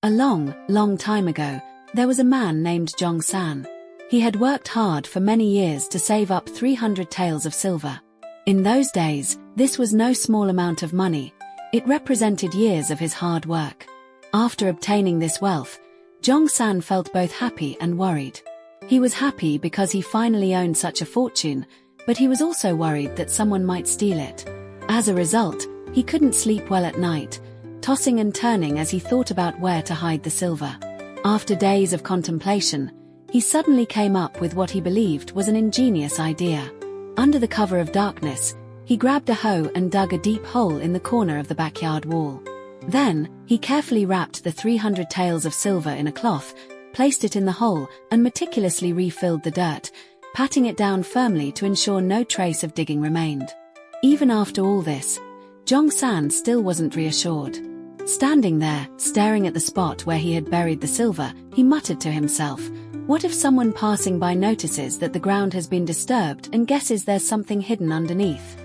A long, long time ago, there was a man named Zhang San. He had worked hard for many years to save up 300 taels of silver. In those days, this was no small amount of money. It represented years of his hard work. After obtaining this wealth, Zhang San felt both happy and worried. He was happy because he finally owned such a fortune, but he was also worried that someone might steal it. As a result, he couldn't sleep well at night, tossing and turning as he thought about where to hide the silver. After days of contemplation, he suddenly came up with what he believed was an ingenious idea. Under the cover of darkness, he grabbed a hoe and dug a deep hole in the corner of the backyard wall. Then, he carefully wrapped the 300 taels of silver in a cloth, placed it in the hole, and meticulously refilled the dirt, patting it down firmly to ensure no trace of digging remained. Even after all this, Zhang San still wasn't reassured. Standing there, staring at the spot where he had buried the silver, he muttered to himself, "What if someone passing by notices that the ground has been disturbed and guesses there's something hidden underneath?"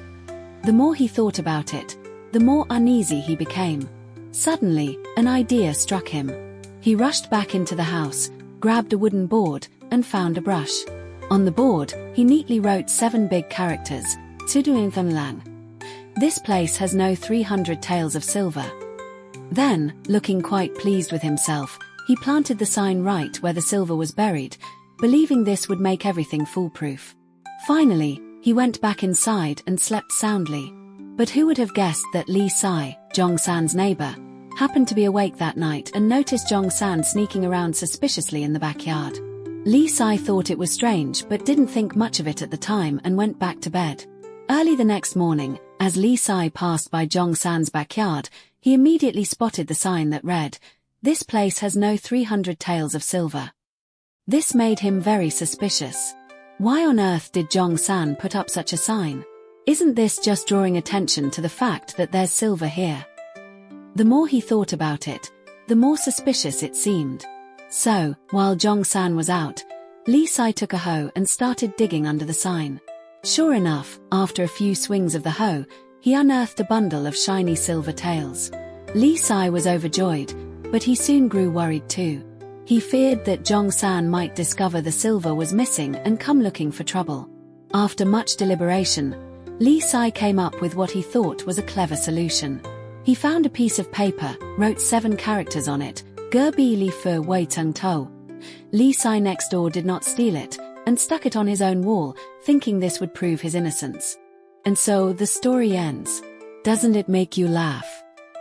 The more he thought about it, the more uneasy he became. Suddenly, an idea struck him. He rushed back into the house, grabbed a wooden board, and found a brush. On the board, he neatly wrote 7 big characters, "Tuduing Lang. This place has no 300 taels of silver." Then, looking quite pleased with himself, he planted the sign right where the silver was buried, believing this would make everything foolproof. Finally, he went back inside and slept soundly. But who would have guessed that Li Sai, Zhang San's neighbor, happened to be awake that night and noticed Zhang San sneaking around suspiciously in the backyard. Li Sai thought it was strange but didn't think much of it at the time and went back to bed. Early the next morning, as Li Sai passed by Zhang San's backyard, he immediately spotted the sign that read, "This place has no 300 taels of silver." This made him very suspicious. Why on earth did Zhang San put up such a sign? Isn't this just drawing attention to the fact that there's silver here? The more he thought about it, the more suspicious it seemed. So, while Zhang San was out, Li Sai took a hoe and started digging under the sign. Sure enough, after a few swings of the hoe, he unearthed a bundle of shiny silver taels. Li Sai was overjoyed, but he soon grew worried too. He feared that Zhang San might discover the silver was missing and come looking for trouble. After much deliberation, Li Sai came up with what he thought was a clever solution. He found a piece of paper, wrote 7 characters on it, "Ge bi li fu wei tung to." Li Sai next door did not steal it, and stuck it on his own wall, thinking this would prove his innocence. And so the story ends. Doesn't it make you laugh?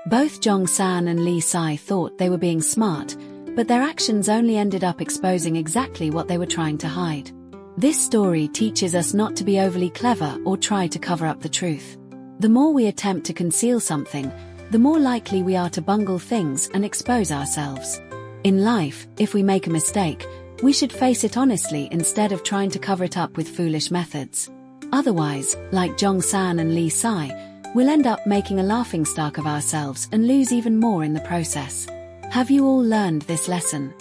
Both Zhang San and Li Sai thought they were being smart, but their actions only ended up exposing exactly what they were trying to hide. This story teaches us not to be overly clever or try to cover up the truth. The more we attempt to conceal something, the more likely we are to bungle things and expose ourselves. In life, if we make a mistake, we should face it honestly instead of trying to cover it up with foolish methods. Otherwise, like Zhang San and Li Sai, we'll end up making a laughingstock of ourselves and lose even more in the process. Have you all learned this lesson?